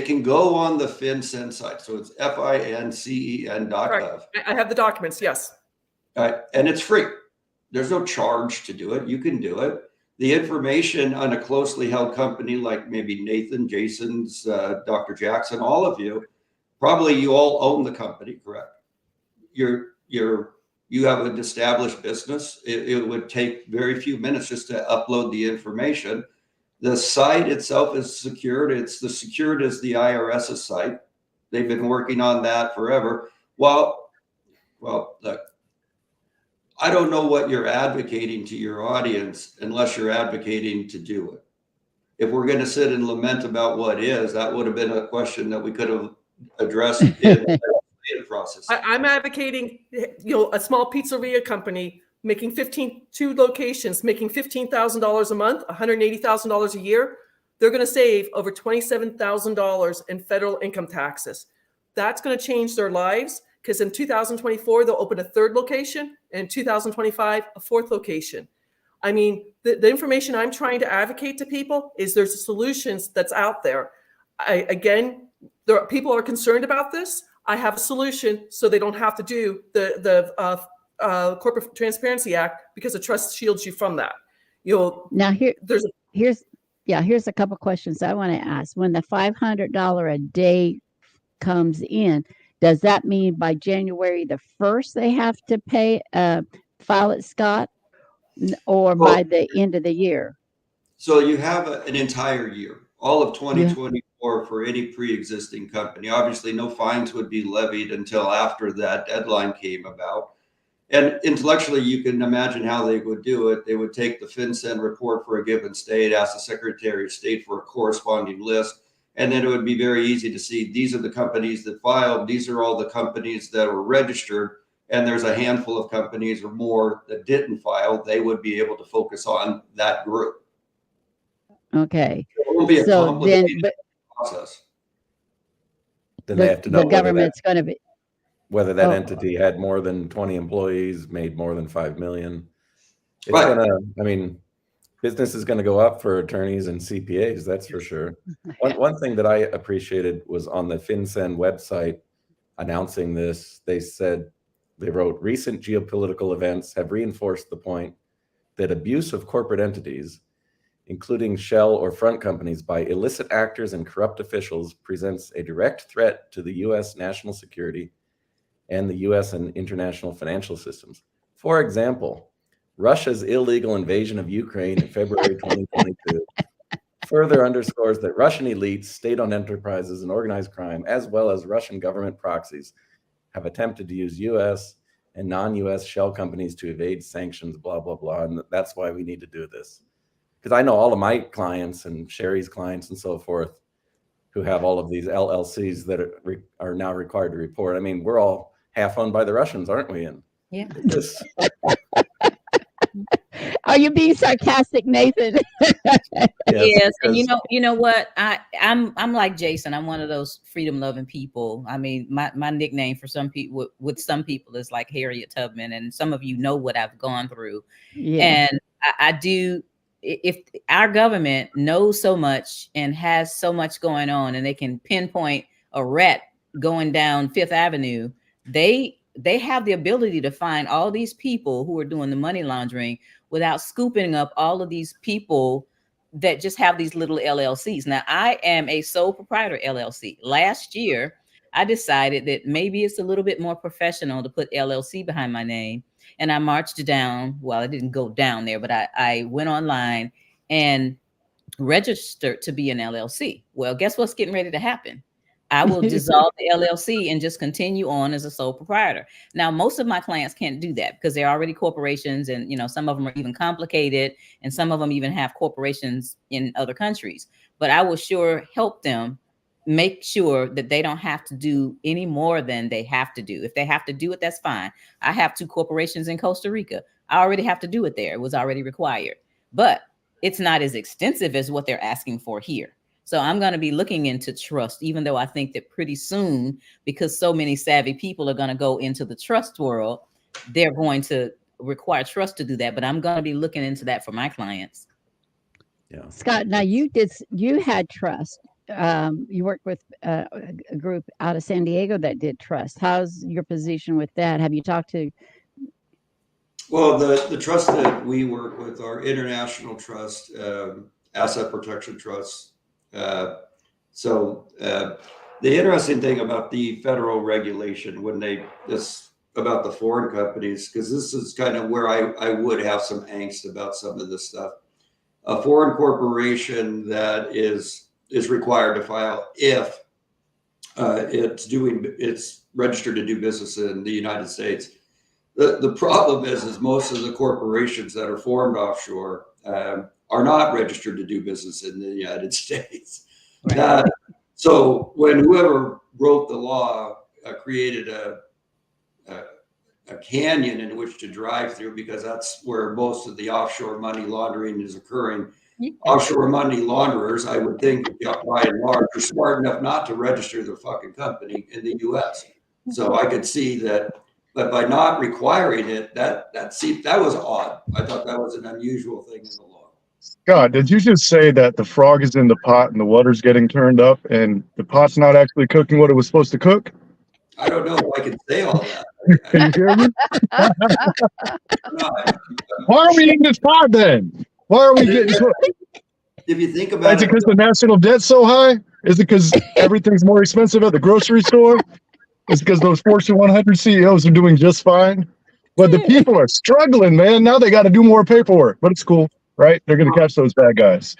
Speaker 4: can go on the FinCEN site. So it's FINCEN.gov.
Speaker 7: I have the documents, yes.
Speaker 4: And it's free. There's no charge to do it. You can do it. The information on a closely held company like maybe Nathan, Jason's, Dr. Jackson, all of you, probably you all own the company, correct? You have an established business. It would take very few minutes just to upload the information. The site itself is secured. It's secured as the IRS's site. They've been working on that forever. Well, look, I don't know what you're advocating to your audience unless you're advocating to do it. If we're going to sit and lament about what is, that would have been a question that we could have addressed in the process.
Speaker 7: I'm advocating, a small pizzeria company making 2 locations, making $15,000 a month, $180,000 a year. They're going to save over $27,000 in federal income taxes. That's going to change their lives, because in 2024, they'll open a 3rd location, and in 2025, a 4th location. I mean, the information I'm trying to advocate to people is there's solutions that's out there. People are concerned about this. I have a solution so they don't have to do the Corporate Transparency Act, because the trust shields you from that.
Speaker 1: Now
Speaker 7: There's
Speaker 1: here's a couple questions I want to ask. When the $500 a day comes in, does that mean by January the 1st they have to pay file it, Scott, or by the end of the year?
Speaker 4: So you have an entire year, all of 2024 for any pre-existing company. Obviously, no fines would be levied until after that deadline came about. And intellectually, you can imagine how they would do it. They would take the FinCEN report for a given state, ask the Secretary of State for a corresponding list, and then it would be very easy to see these are the companies that filed, these are all the companies that were registered, and there's a handful of companies or more that didn't file. They would be able to focus on that group.
Speaker 1: Okay.
Speaker 4: So it won't be a
Speaker 1: So
Speaker 4: complicated process.
Speaker 3: Then they have to know
Speaker 1: the government's going to be
Speaker 3: whether that entity had more than 20 employees, made more than 5 million. It's
Speaker 4: Right.
Speaker 3: business is gonna go up for attorneys and CPAs, that's for sure. One thing that I appreciated was on the FinCEN website announcing this, they wrote, recent geopolitical events have reinforced the point that abuse of corporate entities, including shell or front companies, by illicit actors and corrupt officials presents a direct threat to the U.S. national security and the U.S. and international financial systems. For example, Russia's illegal invasion of Ukraine in February 2022 further underscores that Russian elites, state-owned enterprises, and organized crime, as well as Russian government proxies, have attempted to use U.S. and non-U.S. shell companies to evade sanctions, blah, blah, blah. And that's why we need to do this. Because I know all of my clients and Sherry's clients and so forth who have all of these LLCs that are now required to report. I mean, we're all half owned by the Russians, aren't we? And
Speaker 6: Yeah.
Speaker 1: Are you being sarcastic, Nathan?
Speaker 6: Yes, and you know what? I'm like Jason. I'm one of those freedom loving people. I mean, my nickname for some people with some people is like Harriet Tubman, and some of you know what I've gone through.
Speaker 1: Yeah.
Speaker 6: And I do. If our government knows so much and has so much going on, and they can pinpoint a rat going down Fifth Avenue, they have the ability to find all these people who are doing the money laundering without scooping up all of these people that just have these little LLCs. Now, I am a sole proprietor LLC. Last year, I decided that maybe it's a little bit more professional to put LLC behind my name. And I marched down. Well, I didn't go down there, but I went online and registered to be an LLC. Well, guess what's getting ready to happen? I will dissolve the LLC and just continue on as a sole proprietor. Now, most of my clients can't do that because they're already corporations, and some of them are even complicated, and some of them even have corporations in other countries. But I will sure help them make sure that they don't have to do any more than they have to do. If they have to do it, that's fine. I have 2 corporations in Costa Rica. I already have to do it there. It was already required, but it's not as extensive as what they're asking for here. So I'm going to be looking into trust, even though I think that pretty soon, because so many savvy people are going to go into the trust world, they're going to require trust to do that. But I'm going to be looking into that for my clients.
Speaker 3: Yeah.
Speaker 1: Scott, now you had trust. You worked with a group out of San Diego that did trust. How's your position with that? Have you talked to?
Speaker 4: Well, the trust that we work with are international trust, asset protection trusts. So the interesting thing about the federal regulation about the foreign companies, because this is kind of where I would have some angst about some of this stuff. A foreign corporation that is required to file if it's registered to do business in the United States. The problem is most of the corporations that are formed offshore are not registered to do business in the United States.
Speaker 1: Right.
Speaker 4: So when whoever wrote the law created a a canyon in which to drive through, because that's where most of the offshore money laundering is occurring. Offshore money launderers, I would think, by and large, are smart enough not to register their fucking company in the U.S. So I could see that, but by not requiring it, that was odd. I thought that was an unusual thing in the law.
Speaker 5: God, did you just say that the frog is in the pot and the water's getting turned up and the pot's not actually cooking what it was supposed to cook?
Speaker 4: I don't know if I can say all that.
Speaker 5: Can you hear me?
Speaker 4: No,
Speaker 5: Why are we in this pot then? Why are we getting cooked?
Speaker 4: if you think about
Speaker 5: Is it
Speaker 4: it,
Speaker 5: because the national debt's so high? Is it because everything's more expensive at the grocery store? Is it because those Fortune 100 CEOs are doing just fine? But the people are struggling, man. Now they got to do more paperwork, but it's cool, right? They're going to catch those bad guys.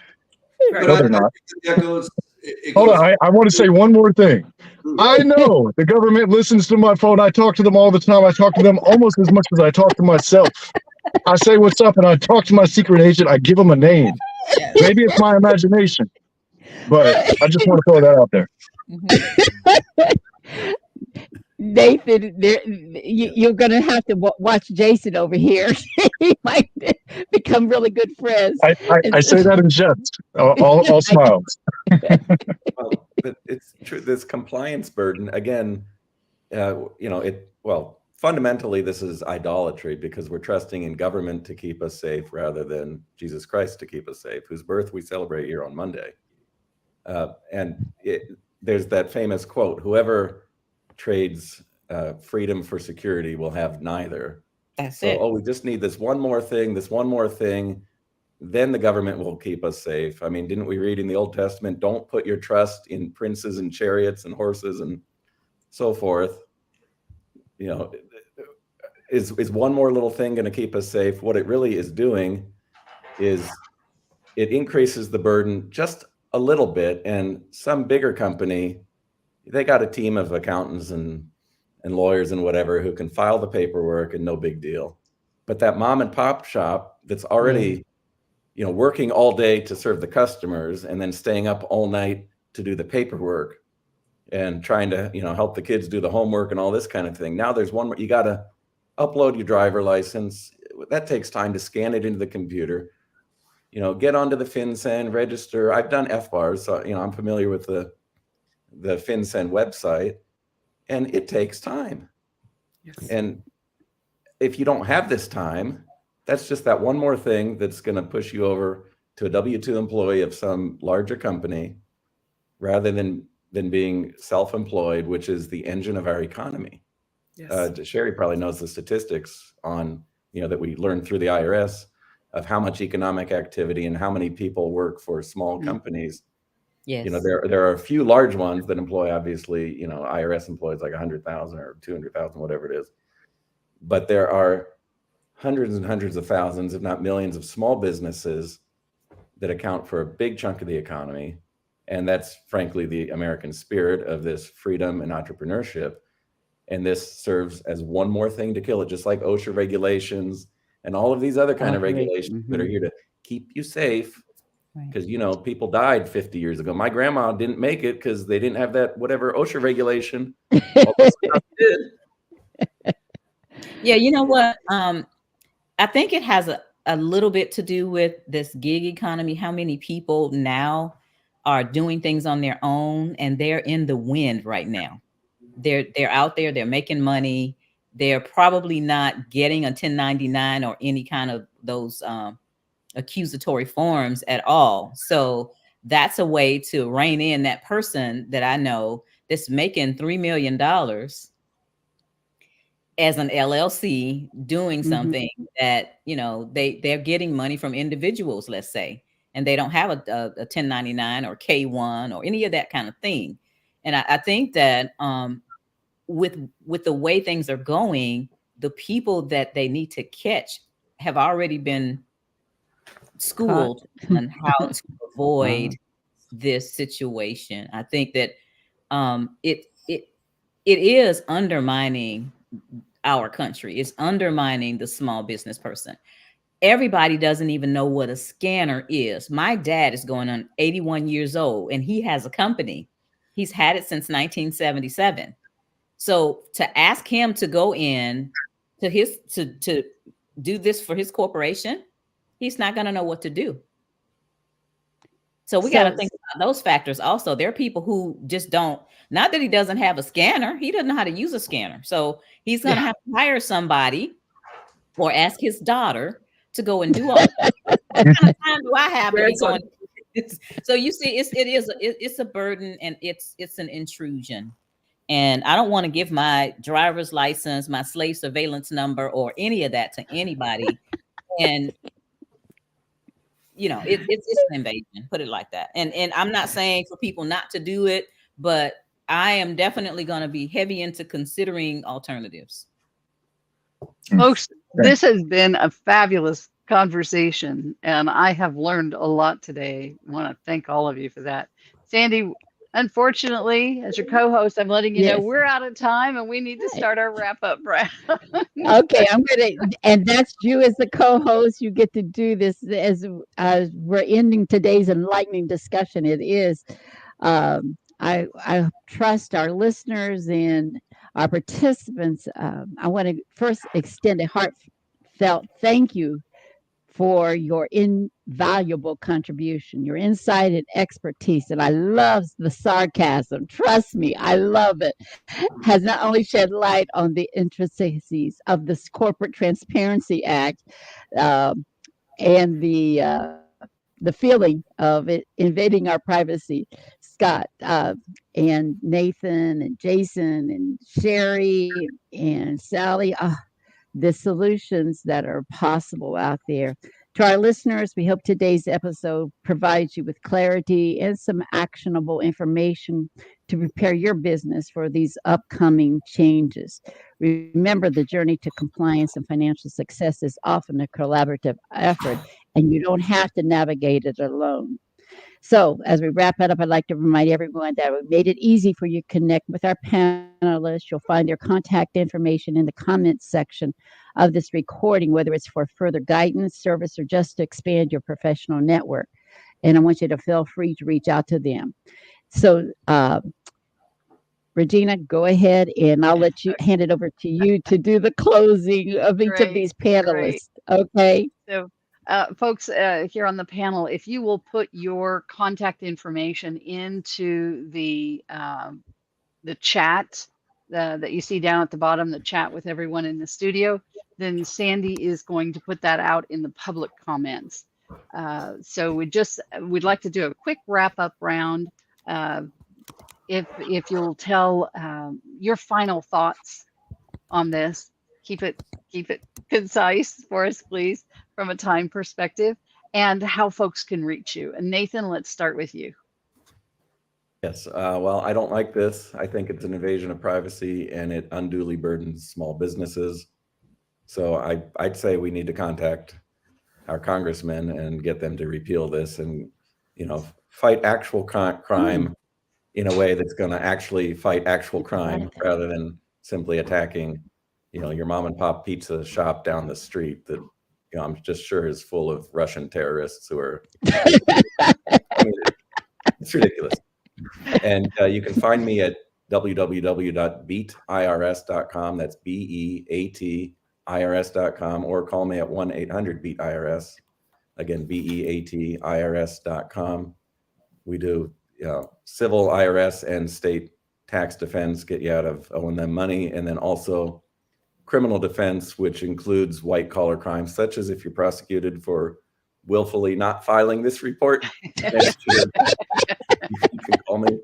Speaker 4: but
Speaker 5: No, they're not.
Speaker 4: that goes. It
Speaker 5: Hold
Speaker 4: goes.
Speaker 5: on, I want to say one more thing. I know the government listens to my phone. I talk to them all the time. I talk to them almost as much as I talk to myself. I say what's up, and I talk to my secret agent. I give them a name. Maybe it's my imagination, but I just want to throw that out there.
Speaker 1: Nathan, you're going to have to watch Jason over here. He might become really good friends.
Speaker 5: I say that in jest. All smiles.
Speaker 3: Well, but it's true. This compliance burden, again, fundamentally, this is idolatry, because we're trusting in government to keep us safe rather than Jesus Christ to keep us safe, whose birth we celebrate here on Monday. There's that famous quote: "Whoever trades freedom for security will have neither."
Speaker 6: That's it.
Speaker 3: Oh, we just need this one more thing, then the government will keep us safe. I mean, didn't we read in the Old Testament, don't put your trust in princes and chariots and horses and so forth? You know, is one more little thing going to keep us safe? What it really is doing is it increases the burden just a little bit, and some bigger company, they got a team of accountants and lawyers and whatever who can file the paperwork and no big deal. But that mom and pop shop that's already, working all day to serve the customers and then staying up all night to do the paperwork and trying to, help the kids do the homework and all this kind of thing. Now there's one more, you got to upload your driver license. That takes time to scan it into the computer, get onto the FinCEN, register. I've done FBARs, so, I'm familiar with the FinCEN website, and it takes time. Yes. And if you don't have this time, that's just that one more thing that's going to push you over to a W-2 employee of some larger company rather than being self-employed, which is the engine of our economy. Yes. Sherry probably knows the statistics on, that we learned through the IRS of how much economic activity and how many people work for small companies.
Speaker 6: Yes.
Speaker 3: There are a few large ones that employ, obviously, IRS employs like 100,000 or 200,000, whatever it is. But there are hundreds and hundreds of thousands, if not millions, of small businesses that account for a big chunk of the economy. And that's frankly the American spirit of this freedom and entrepreneurship. And this serves as one more thing to kill it, just like OSHA regulations and all of these other kind of regulations that are here to keep you safe. Because, people died 50 years ago. My grandma didn't make it because they didn't have that whatever OSHA regulation.
Speaker 6: Yeah, you know what? I think it has a little bit to do with this gig economy, how many people now are doing things on their own and they're in the wind right now. They're out there, they're making money. They're probably not getting a 1099 or any kind of those accusatory forms at all. So that's a way to rein in that person that I know that's making $3 million as an LLC doing something that, they're getting money from individuals, let's say, and they don't have a 1099 or K1 or any of that kind of thing. And I think that with the way things are going, the people that they need to catch have already been schooled on how to avoid this situation. I think that it is undermining our country. It's undermining the small business person. Everybody doesn't even know what a scanner is. My dad is going on 81 years old and he has a company. He's had it since 1977. So to ask him to go in to do this for his corporation, he's not going to know what to do. So we got to think about those factors also. There are people who just don't, not that he doesn't have a scanner, he doesn't know how to use a scanner. So he's going to have to hire somebody or ask his daughter to go and do all that. What kind of time do I have to be going? So you see, it's a burden, and it's an intrusion. And I don't want to give my driver's license, my slave surveillance number, or any of that to anybody. And you know, it's an invasion, put it like that. And I'm not saying for people not to do it, but I am definitely going to be heavy into considering alternatives.
Speaker 2: Folks, this has been a fabulous conversation, and I have learned a lot today. I want to thank all of you for that. Sandy, unfortunately, as your co-host, I'm letting you know we're out of time and we need to start our wrap-up round.
Speaker 1: Okay, I'm gonna, and that's you as the co-host. You get to do this as we're ending today's enlightening discussion. It is. I trust our listeners and our participants. I want to first extend a heartfelt thank you for your invaluable contribution, your insight and expertise. And I love the sarcasm. Trust me, I love it. Has not only shed light on the intricacies of this Corporate Transparency Act and the feeling of it invading our privacy. Scott and Nathan and Jason and Sherry and Sally, the solutions that are possible out there. To our listeners, we hope today's episode provides you with clarity and some actionable information to prepare your business for these upcoming changes. Remember, the journey to compliance and financial success is often a collaborative effort, and you don't have to navigate it alone. So, as we wrap it up, I'd like to remind everyone that we made it easy for you to connect with our panelists. You'll find their contact information in the comments section of this recording, whether it's for further guidance, service, or just to expand your professional network. And I want you to feel free to reach out to them. So, Regina, go ahead, and I'll let you hand it over to you to do the closing of each of these panelists. Okay.
Speaker 2: So, folks here on the panel, if you will put your contact information into the chat that you see down at the bottom, the chat with everyone in the studio, then Sandy is going to put that out in the public comments. So we'd like to do a quick wrap up round. If you'll tell your final thoughts on this, keep it concise for us, please, from a time perspective, and how folks can reach you. And Nathan, let's start with you.
Speaker 3: Yes. Well, I don't like this. I think it's an invasion of privacy and it unduly burdens small businesses. So I'd say we need to contact our congressmen and get them to repeal this and, fight actual crime in a way that's going to actually fight actual crime rather than simply attacking, your mom and pop pizza shop down the street that, I'm just sure is full of Russian terrorists who are, it's ridiculous. And you can find me at www.beatirs.com. That's BEAT-IRS.com, or call me at 1-800-BEAT-IRS. Again, BEAT-IRS.com. We do civil IRS and state tax defense, get you out of owing them money, and then also criminal defense, which includes white collar crimes, such as if you're prosecuted for willfully not filing this report. Next year, you can call me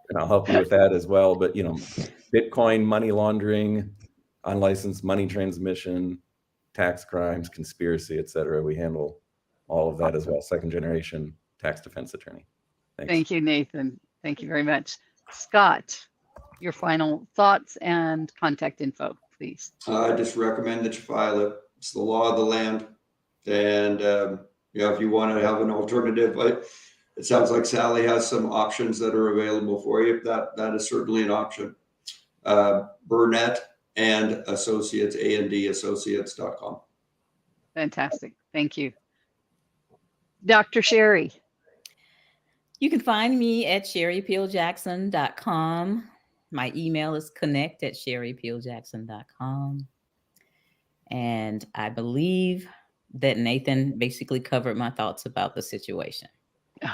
Speaker 3: and I'll help you with that as well. But Bitcoin, money laundering, unlicensed money transmission, tax crimes, conspiracy, etc. We handle all of that as well. Second generation tax defense attorney. Thanks.
Speaker 2: Thank you, Nathan. Thank you very much. Scott, your final thoughts and contact info, please.
Speaker 4: I just recommend that you file it. It's the law of the land. And if you want to have an alternative, it sounds like Sally has some options that are available for you. That is certainly an option. Burnett and Associates, ANDassociates.com.
Speaker 2: Fantastic. Thank you. Dr. Sherry.
Speaker 6: You can find me at sherrypeeljackson.com. My email is connect@sherrypeeljackson.com. And I believe that Nathan basically covered my thoughts about the situation.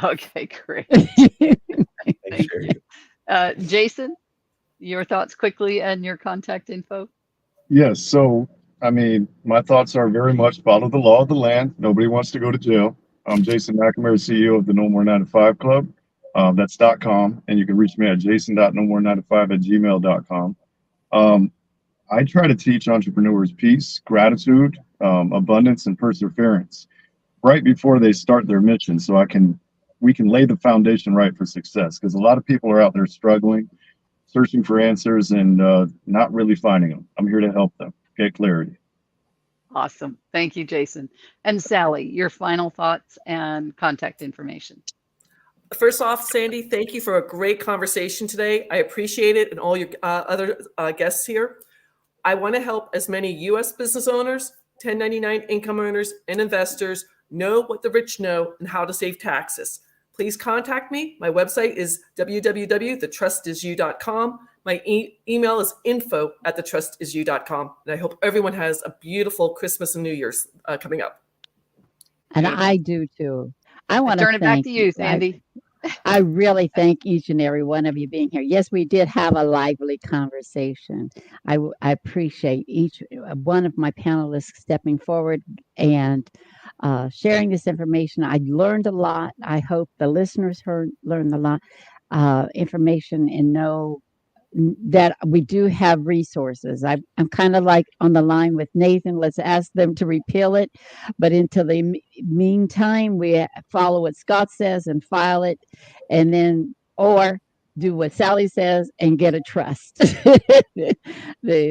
Speaker 2: Okay, great.
Speaker 3: Thanks,
Speaker 2: Thank
Speaker 3: Sherry.
Speaker 2: you. Jason, your thoughts quickly and your contact info.
Speaker 5: Yes. So, I mean, my thoughts are very much follow the law of the land. Nobody wants to go to jail. I'm Jason McNamara, CEO of the No More 9 to 5 Club. That's .com. And you can reach me at jason.nomore9to5@gmail.com. I try to teach entrepreneurs peace, gratitude, abundance, and perseverance right before they start their mission, so we can lay the foundation right for success. Because a lot of people are out there struggling, searching for answers, and not really finding them. I'm here to help them get clarity.
Speaker 2: Awesome. Thank you, Jason. And Sally, your final thoughts and contact information.
Speaker 7: First off, Sandy, thank you for a great conversation today. I appreciate it, and all your other guests here. I want to help as many U.S. business owners, 1099 income earners, and investors know what the rich know and how to save taxes. Please contact me. My website is www.thetrustisyou.com. My email is info@thetrustisyou.com. And I hope everyone has a beautiful Christmas and New Year's coming up.
Speaker 1: And
Speaker 2: Beautiful.
Speaker 1: I do too. I want
Speaker 2: Turn
Speaker 1: to
Speaker 2: it back
Speaker 1: thank
Speaker 2: to you, Sandy.
Speaker 1: I really thank each and every one of you being here. Yes, we did have a lively conversation. I appreciate each one of my panelists stepping forward and sharing this information. I learned a lot. I hope the listeners learned a lot information and know that we do have resources. I'm kind of like on the line with Nathan. Let's ask them to repeal it. But until the meantime, we follow what Scott says and file it, and then, or do what Sally says and get a trust, the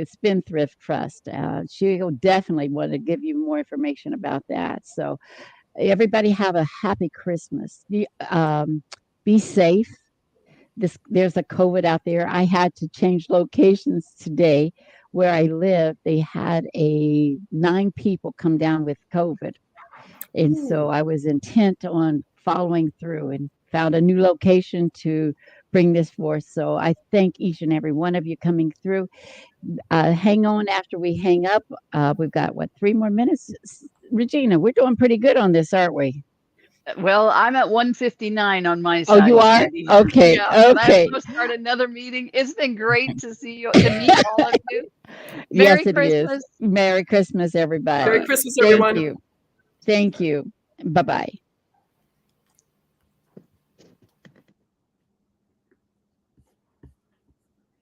Speaker 1: spendthrift trust. She'll definitely want to give you more information about that. So everybody have a happy Christmas. Be safe. There's a COVID out there. I had to change locations today where I live. They had 9 people come down with COVID. And so I was intent on following through and found a new location to bring this forth. So I thank each and every one of you coming through. Hang on after we hang up. We've got 3 more minutes. Regina, we're doing pretty good on this, aren't we?
Speaker 2: Well, I'm at 1:59 on my
Speaker 1: Oh,
Speaker 2: side.
Speaker 1: you are?
Speaker 2: Sandy.
Speaker 1: Okay.
Speaker 2: Yeah, and I have
Speaker 1: Okay.
Speaker 2: to go start another meeting. It's been great to meet all of you. Merry
Speaker 1: Yes, it is.
Speaker 2: Christmas.
Speaker 1: Merry Christmas, everybody.
Speaker 7: Merry Christmas,
Speaker 1: Thank
Speaker 7: everyone.
Speaker 1: you. Thank you. Bye-bye.